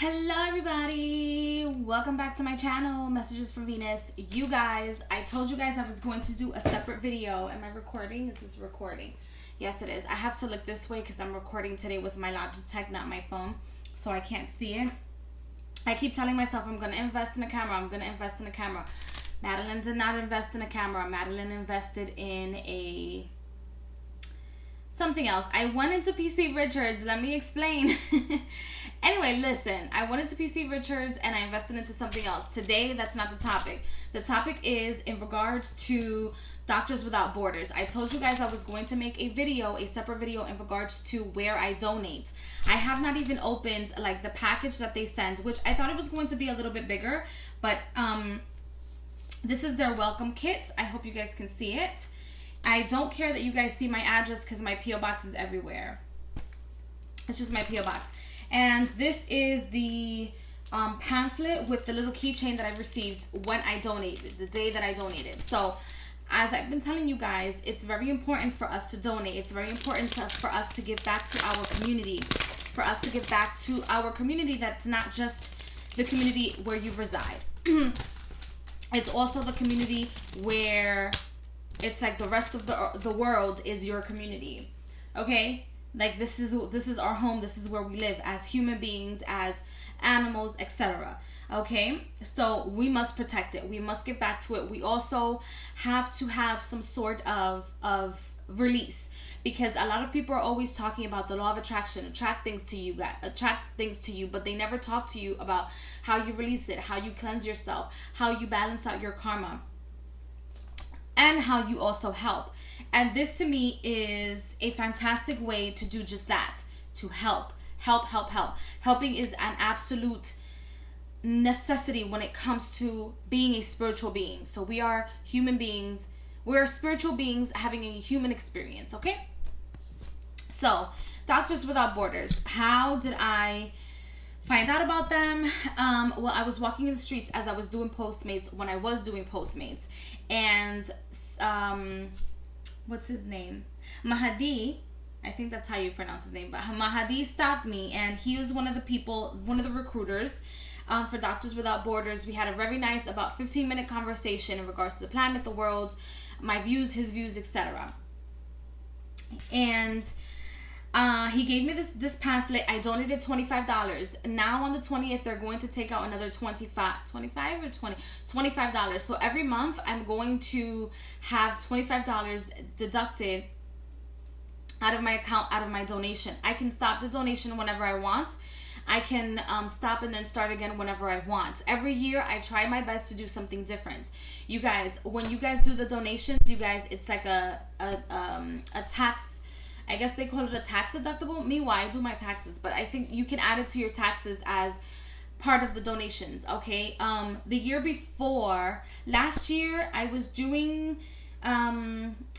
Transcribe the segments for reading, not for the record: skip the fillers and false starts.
Hello everybody, welcome back to my channel, Messages from Venus. You guys, I told you guys I was going to do a separate video. Am I recording? Is this recording? Yes it is. I have to look this way because I'm recording today with my Logitech, not my phone, so I can't see it. I keep telling myself I'm going to invest in a camera. I'm going to invest in a camera. Madeline did not invest in a camera. Madeline invested in something else. I went into PC Richards. Let me explain. Anyway, listen. I went into PC Richards and I invested into something else. Today, that's not the topic. The topic is in regards to Doctors Without Borders. I told you guys I was going to make a separate video in regards to where I donate. I have not even opened like the package that they sent, which I thought it was going to be a little bit bigger, but this is their welcome kit. I hope you guys can see it. I don't care that you guys see my address because my P.O. box is everywhere. It's just my P.O. box. And this is the pamphlet with the little keychain that I received when I donated, the day that I donated. So, as I've been telling you guys, it's very important for us to donate. It's very important for us to give back to our community. For us to give back to our community that's not just the community where you reside. It's also the community where it's like the rest of the world is your community. Okay? Like this is our home. This is where we live as human beings, as animals, etc. Okay? So we must protect it. We must get back to it. We also have to have some sort of release, because a lot of people are always talking about the law of attraction, attract things to you, but they never talk to you about how you release it, how you cleanse yourself, how you balance out your karma, and how you also help. And this to me is a fantastic way to do just that, to help. Helping is an absolute necessity when it comes to being a spiritual being. So we are human beings. We're spiritual beings having a human experience, okay? So, Doctors Without Borders. How did I find out about them? Well, I was walking in the streets as I was doing Postmates, when I was doing Postmates. And, what's his name? Mahadi, I think that's how you pronounce his name, but Mahadi stopped me, and he was one of the people, one of the recruiters for Doctors Without Borders. We had a very nice, about 15-minute conversation in regards to the planet, the world, my views, his views, etc. And he gave me this pamphlet. I donated $25. Now on the 20th, they're going to take out another $25. So every month, I'm going to have $25 deducted out of my account, out of my donation. I can stop the donation whenever I want. I can stop and then start again whenever I want. Every year, I try my best to do something different. You guys, when you guys do the donations, you guys, it's like a tax. I guess they call it a tax deductible. Meanwhile, I do my taxes, but I think you can add it to your taxes as part of the donations. Okay. The year before, last year, I was doing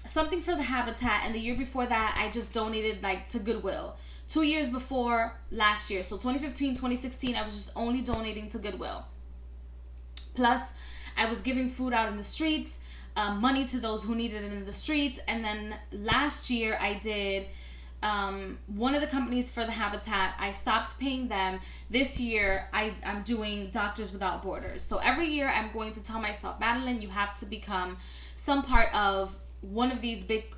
something for the Habitat, and the year before that, I just donated like to Goodwill. 2 years before last year, so 2015, 2016, I was just only donating to Goodwill. Plus, I was giving food out in the streets, money to those who needed it in the streets. And then last year, I did one of the companies for the Habitat. I stopped paying them. This year, I'm doing Doctors Without Borders. So every year, I'm going to tell myself, Madeline, you have to become some part of one of these big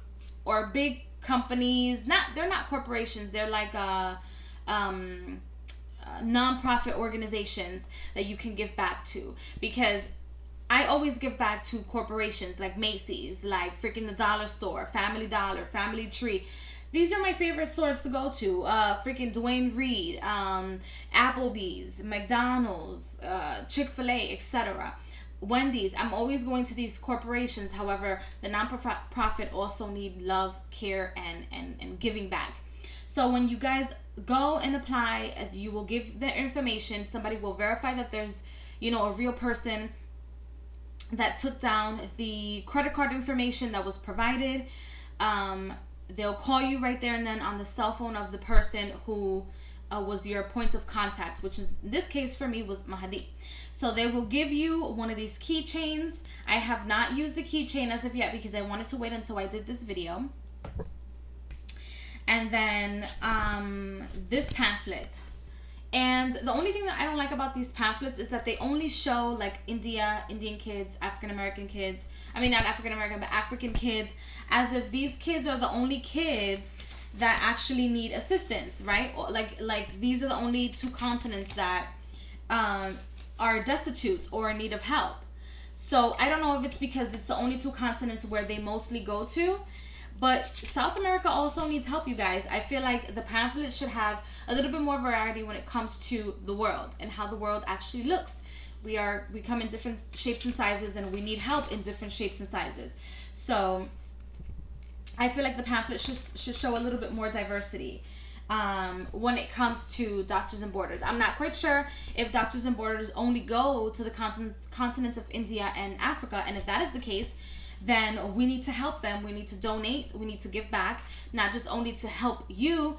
companies. They're not corporations. They're like non-profit organizations that you can give back to, because I always give back to corporations like Macy's, like freaking the Dollar Store, Family Dollar, Family Tree. These are my favorite stores to go to. Freaking Dwayne Reed, Applebee's, McDonald's, Chick-fil-A, etc. Wendy's. I'm always going to these corporations. However, the non-profit also need love, care, and giving back. So when you guys go and apply, you will give their information. Somebody will verify that there's, a real person that took down the credit card information that was provided. They'll call you right there and then on the cell phone of the person who was your point of contact, which is, in this case for me, was Mahadi. So they will give you one of these keychains. I have not used the keychain as of yet because I wanted to wait until I did this video. And then this pamphlet. And the only thing that I don't like about these pamphlets is that they only show like Indian kids, African American kids. I mean, not African American, but African kids, as if these kids are the only kids that actually need assistance, right? Or like these are the only two continents that are destitute or in need of help. So I don't know if it's because it's the only two continents where they mostly go to, but South America also needs help, you guys. I feel like the pamphlet should have a little bit more variety when it comes to the world and how the world actually looks. We come in different shapes and sizes, and we need help in different shapes and sizes. So I feel like the pamphlet should show a little bit more diversity when it comes to Doctors and Borders. I'm not quite sure if Doctors and Borders only go to the continents of India and Africa, and if that is the case, then we need to help them. We need to donate. We need to give back, not just only to help you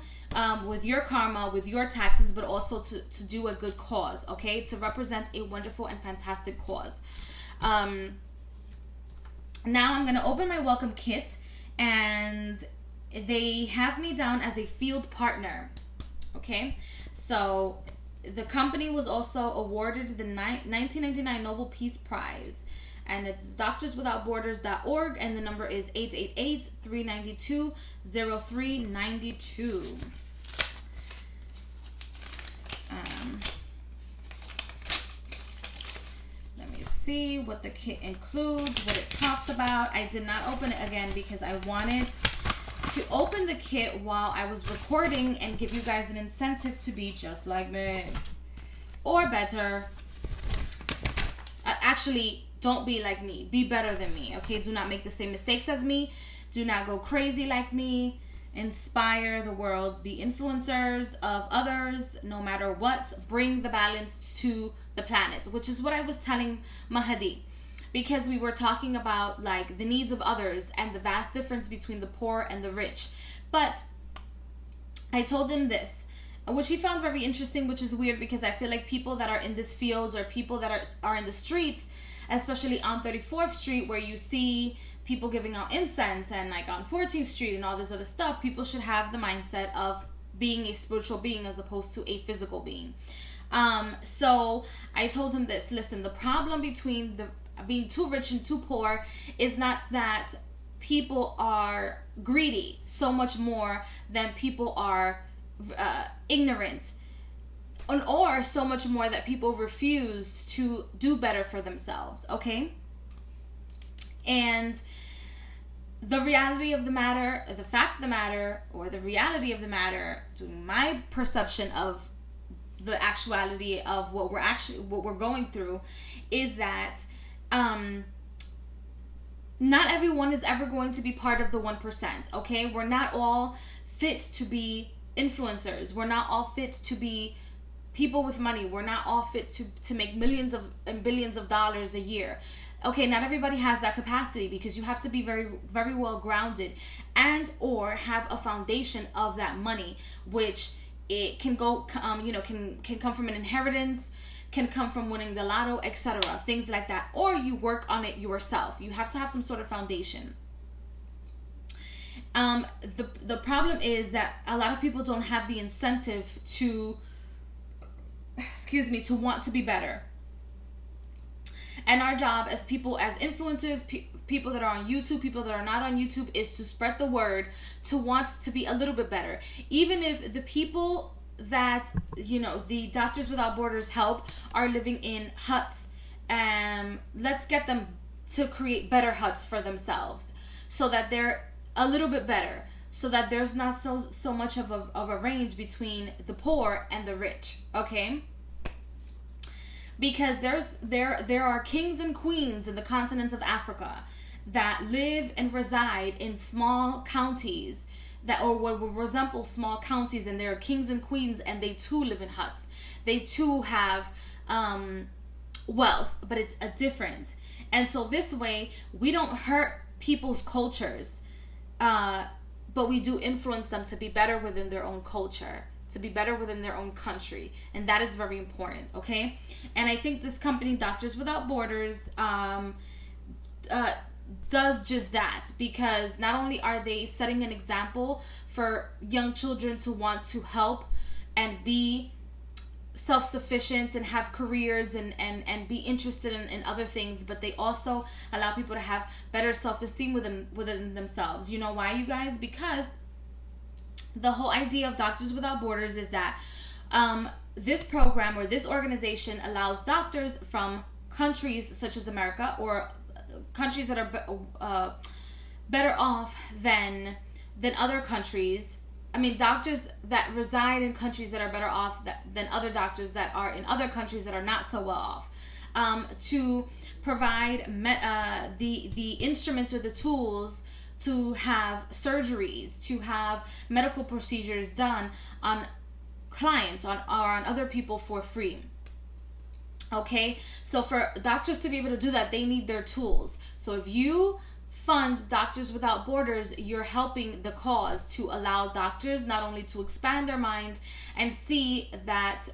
with your karma, with your taxes, but also to do a good cause, okay? To represent a wonderful and fantastic cause. Now I'm going to open my welcome kit, and they have me down as a field partner, okay? So the company was also awarded the 1999 Nobel Peace Prize, and it's doctorswithoutborders.org, and the number is 888-392-0392. Let me see what the kit includes, what it talks about. I did not open it again because I wanted to open the kit while I was recording and give you guys an incentive to be just like me, or better. Actually, don't be like me. Be better than me, okay? Do not make the same mistakes as me. Do not go crazy like me. Inspire the world. Be influencers of others, no matter what. Bring the balance to the planet, which is what I was telling Mahdi, because we were talking about like the needs of others and the vast difference between the poor and the rich. But I told him this, which he found very interesting, which is weird because I feel like people that are in this fields, or people that are in the streets, especially on 34th Street, where you see people giving out incense, and like on 14th Street and all this other stuff, people should have the mindset of being a spiritual being as opposed to a physical being. So I told him this: listen, the problem between the being too rich and too poor is not that people are greedy so much more than people are ignorant, or so much more that people refuse to do better for themselves, okay? And the reality of the matter, the fact of the matter, or the reality of the matter, to my perception of the actuality of what we're going through, is that not everyone is ever going to be part of the 1%, okay? We're not all fit to be influencers. We're not all fit to be people with money. We're not all fit to make millions and billions of dollars a year. Okay, not everybody has that capacity, because you have to be very, very well grounded, and or have a foundation of that money, which it can go, can come from an inheritance, can come from winning the lotto, etc., things like that, or you work on it yourself. You have to have some sort of foundation. The problem is that a lot of people don't have the incentive to want to be better. And our job as people, as influencers, people that are on YouTube, people that are not on YouTube, is to spread the word, to want to be a little bit better. Even if the people that, the Doctors Without Borders help are living in huts, let's get them to create better huts for themselves, so that they're a little bit better, so that there's not so much of a range between the poor and the rich, okay? Because there are kings and queens in the continent of Africa that live and reside in small counties that, or what will resemble small counties, and there are kings and queens, and they too live in huts. They too have wealth, but it's a different. And so this way, we don't hurt people's cultures, but we do influence them to be better within their own culture, to be better within their own country. And that is very important, okay? And I think this company, Doctors Without Borders, does just that, because not only are they setting an example for young children to want to help and be self-sufficient and have careers and be interested in other things, but they also allow people to have better self-esteem within themselves. You know why, you guys? Because the whole idea of Doctors Without Borders is that this program or this organization allows doctors from countries such as America or countries that are better off than other countries. I mean, doctors that reside in countries that are better off than other doctors that are in other countries that are not so well off, to provide the instruments or the tools to have surgeries, to have medical procedures done on clients or on other people for free. Okay, so for doctors to be able to do that, they need their tools. So if you fund Doctors Without Borders, you're helping the cause to allow doctors not only to expand their mind and see that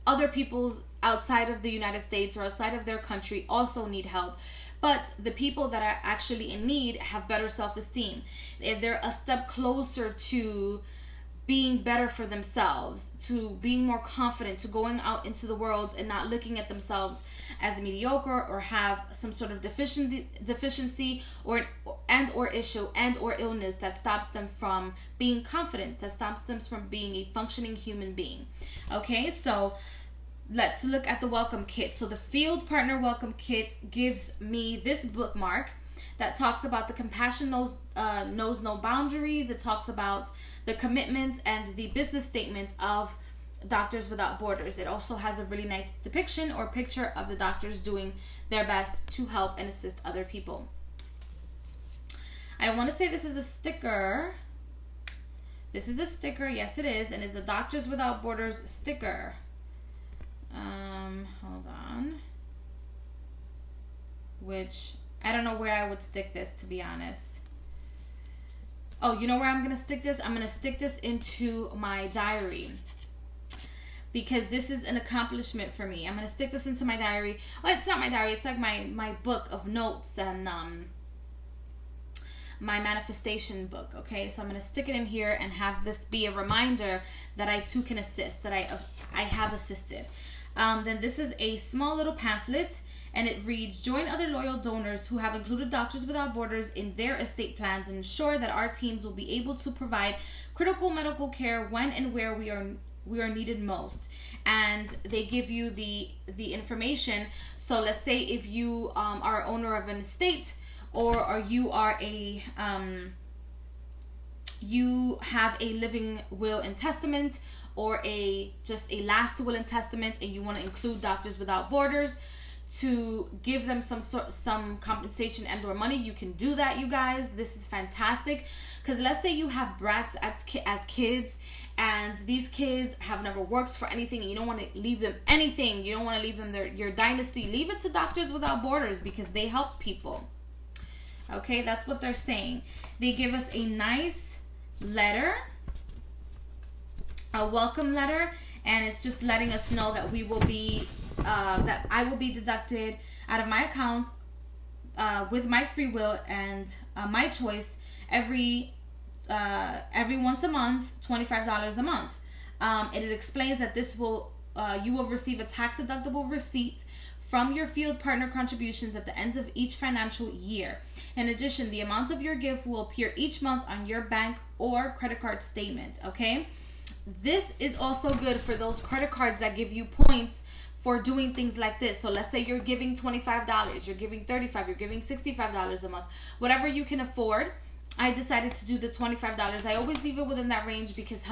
other people's outside of the United States or outside of their country also need help, but the people that are actually in need have better self-esteem. They're a step closer to being better for themselves, to being more confident, to going out into the world and not looking at themselves as mediocre or have some sort of deficiency or issue or illness that stops them from being confident, that stops them from being a functioning human being. Okay, so let's look at the welcome kit. So the Field Partner Welcome Kit gives me this bookmark that talks about the compassion knows no boundaries. It talks about the commitment and the business statement of Doctors Without Borders. It also has a really nice depiction or picture of the doctors doing their best to help and assist other people. I want to say this is a sticker. This is a sticker. Yes, it is. And it's a Doctors Without Borders sticker. Hold on. Which, I don't know where I would stick this, to be honest. Oh, you know where I'm going to stick this? I'm going to stick this into my diary, because this is an accomplishment for me. I'm going to stick this into my diary. Well, it's not my diary. It's like my book of notes and my manifestation book. Okay, so I'm going to stick it in here and have this be a reminder that I too can assist, that I have assisted. Then this is a small little pamphlet, and it reads, join other loyal donors who have included Doctors Without Borders in their estate plans and ensure that our teams will be able to provide critical medical care when and where we are needed most. And they give you the information. So let's say if you are owner of an estate, or you are you have a living will and testament, or just a last will and testament, and you want to include Doctors Without Borders to give them some compensation and or money, you can do that, you guys. This is fantastic, because let's say you have brats as kids, and these kids have never worked for anything, and you don't want to leave them anything. You don't want to leave them your dynasty. Leave it to Doctors Without Borders, because they help people. Okay, that's what they're saying. They give us a nice letter, a welcome letter, and it's just letting us know that we will be that I will be deducted out of my account with my free will and my choice every once a month, $25 a month. And it explains that this will you will receive a tax deductible receipt from your field partner contributions at the end of each financial year. In addition, the amount of your gift will appear each month on your bank or credit card statement. Okay, this is also good for those credit cards that give you points for doing things like this. So let's say you're giving $25, you're giving $35, you're giving $65 a month, whatever you can afford. I decided to do the $25. I always leave it within that range because,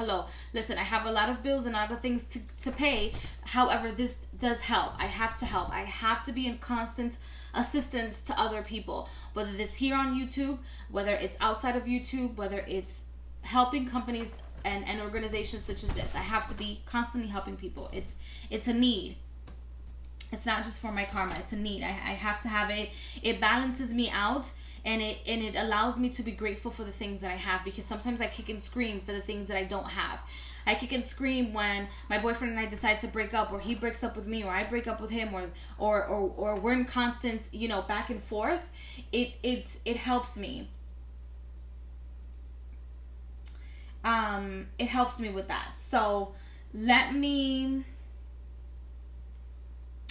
listen, I have a lot of bills and other things to pay. However, this does help. I have to help. I have to be in constant assistance to other people, whether this here on YouTube, whether it's outside of YouTube, whether it's helping companies and organizations such as this. I have to be constantly helping people. It's a need. It's not just for my karma. It's a need. I have to have it. It balances me out. And it allows me to be grateful for the things that I have, because sometimes I kick and scream for the things that I don't have. I kick and scream when my boyfriend and I decide to break up, or he breaks up with me, or I break up with him, or we're in constant, back and forth. It helps me. It helps me with that. So let me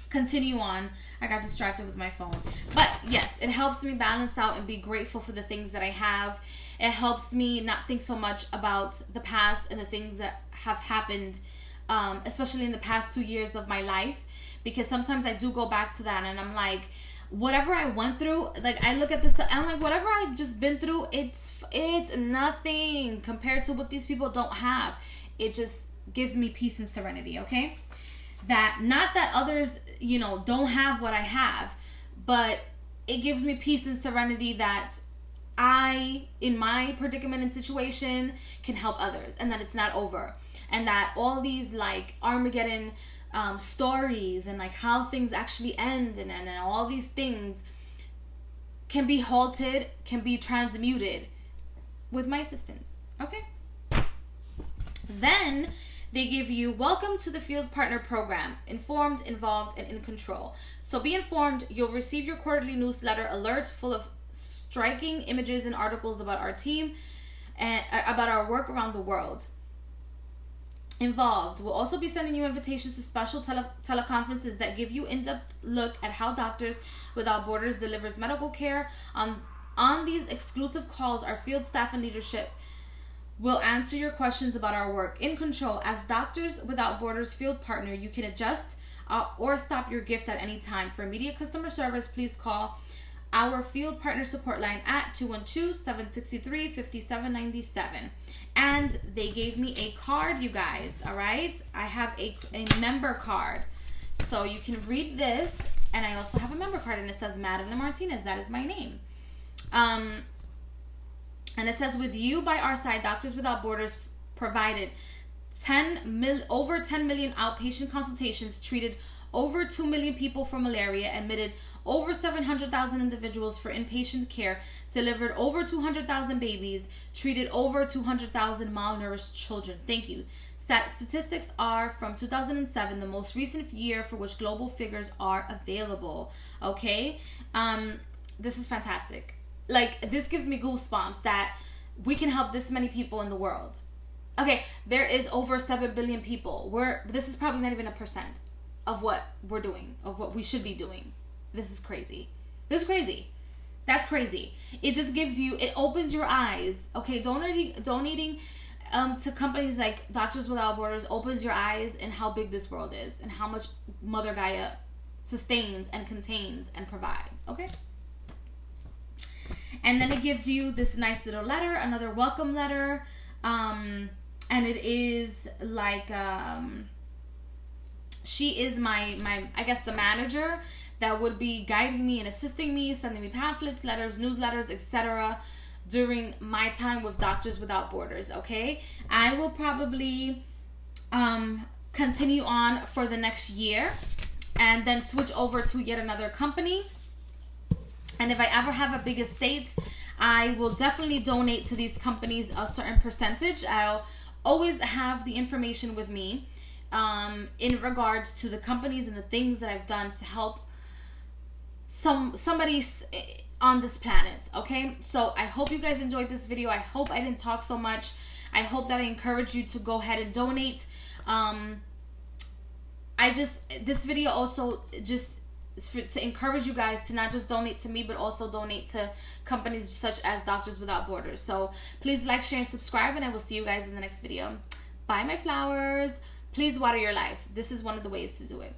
continue on. I got distracted with my phone. But yes, it helps me balance out and be grateful for the things that I have. It helps me not think so much about the past and the things that have happened, especially in the past 2 years of my life, because sometimes I do go back to that and I'm like, whatever I went through, like I look at this, I'm like, whatever I've just been through, it's nothing compared to what these people don't have. It just gives me peace and serenity, okay? That, not that others, don't have what I have, but it gives me peace and serenity that I, in my predicament and situation, can help others, and that it's not over, and that all these like Armageddon stories and like how things actually end and all these things can be halted, can be transmuted with my assistance, okay? Then they give you, welcome to the Field Partner Program, informed, involved, and in control. So be informed. You'll receive your quarterly newsletter alerts full of striking images and articles about our team and about our work around the world. Involved, we'll also be sending you invitations to special teleconferences that give you in-depth look at how Doctors Without Borders delivers medical care. On these exclusive calls, our field staff and leadership will answer your questions about our work. In control, as Doctors Without Borders field partner, you can adjust or stop your gift at any time. For immediate customer service, please call our field partner support line at 212-763-5797. And they gave me a card, you guys, all right? I have a member card. So you can read this, and I also have a member card, and it says Madeline Martinez. That is my name. And it says, with you by our side, Doctors Without Borders provided over 10 million outpatient consultations, treated over 2 million people for malaria, admitted over 700,000 individuals for inpatient care, delivered over 200,000 babies, treated over 200,000 malnourished children. Thank you. Statistics are from 2007, the most recent year for which global figures are available. Okay? This is fantastic. Like, this gives me goosebumps that we can help this many people in the world. Okay, there is over 7 billion people. This is probably not even a percent of what we're doing, of what we should be doing. This is crazy. This is crazy. That's crazy. It just gives you, it opens your eyes. Okay, donating to companies like Doctors Without Borders opens your eyes in how big this world is and how much Mother Gaia sustains and contains and provides. Okay? And then it gives you this nice little letter, another welcome letter. And it is like, she is my I guess the manager that would be guiding me and assisting me, sending me pamphlets, letters, newsletters, etc. during my time with Doctors Without Borders, okay? I will probably continue on for the next year and then switch over to yet another company. And if I ever have a big estate, I will definitely donate to these companies a certain percentage. I'll always have the information with me in regards to the companies and the things that I've done to help somebody on this planet, okay? So I hope you guys enjoyed this video. I hope I didn't talk so much. I hope that I encourage you to go ahead and donate. This video also just to encourage you guys to not just donate to me, but also donate to companies such as Doctors Without Borders. So please like, share, and subscribe, and I will see you guys in the next video. Bye, my flowers. Please water your life. This is one of the ways to do it.